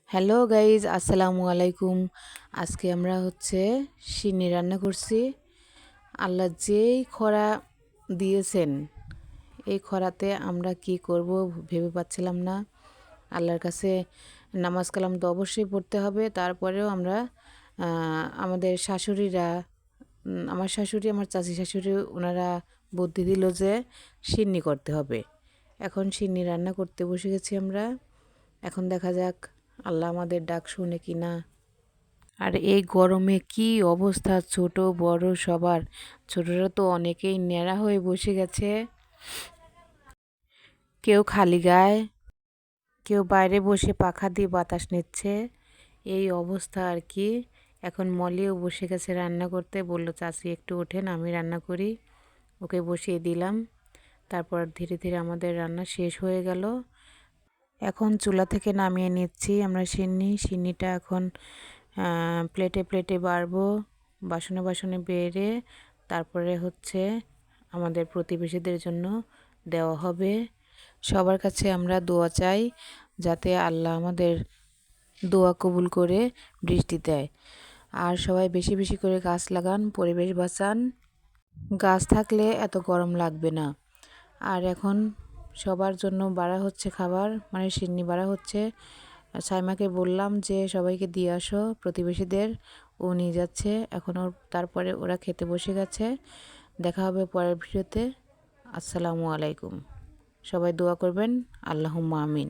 Hello guys, আসসালামু আলাইকুম। আজকে আমরা সিন্নি রান্না করছি। আল্লাহ যেই খরা দিয়েছেন, এই খরাতে আমরা কি করব ভেবে পাচ্ছিলাম না। আল্লাহর কাছে নামাজ কালাম তো অবশ্যই পড়তে হবে। তারপরেও আমরা আমাদের শাশুড়িরা, আমার শাশুড়ি, আমার চাচি শাশুড়ি, ওনারা বুদ্ধি দিল যে সিন্নি করতে হবে। এখন সিন্নি রান্না করতে বসে গেছি আমরা। এখন দেখা যাক আল্লাহ আমাদের ডাক শুনে কি না। আর এই গরমে কি অবস্থা, ছোট বড় সবার। ছোটরা তো অনেকেই ন্যাড়া হয়ে বসে গেছে, কেউ খালি গায়ে, কেউ বাইরে বসে পাখা দিয়ে বাতাস নিচ্ছে। এই অবস্থা আর কি। এখন মলিও বসে গেছে রান্না করতে, বলল চাচি একটু ওঠেন আমি রান্না করি। ওকে বসিয়ে দিলাম। তারপর ধীরে ধীরে আমাদের রান্না শেষ হয়ে গেল। এখন চুলা থেকে নামিয়ে নিচ্ছি আমরা সিন্নিটা এখন প্লেটে প্লেটে বাড়বো, বাসনে বাসনে বেড়ে তারপরে আমাদের প্রতিবেশীদের জন্য দেওয়া হবে। সবার কাছে আমরা দোয়া চাই যাতে আল্লাহ আমাদের দোয়া কবুল করে বৃষ্টি দেয়। আর সবাই বেশি বেশি করে গাছ লাগান, পরিবেশ বাঁচান। গাছ থাকলে এত গরম লাগবে না। আর এখন সবার জন্য বাড়া হচ্ছে খাবার, মানে সিন্নি বাড়া হচ্ছে। সাইমাকে বললাম যে সবাইকে দিয়ে আসো প্রতিবেশীদের, ও নিয়ে যাচ্ছে এখন। তারপরে ওরা খেতে বসে গেছে। দেখা হবে পরের ভিডিওতে। আসসালামু আলাইকুম। সবাই দোয়া করবেন। আল্লাহুম্মা আমিন।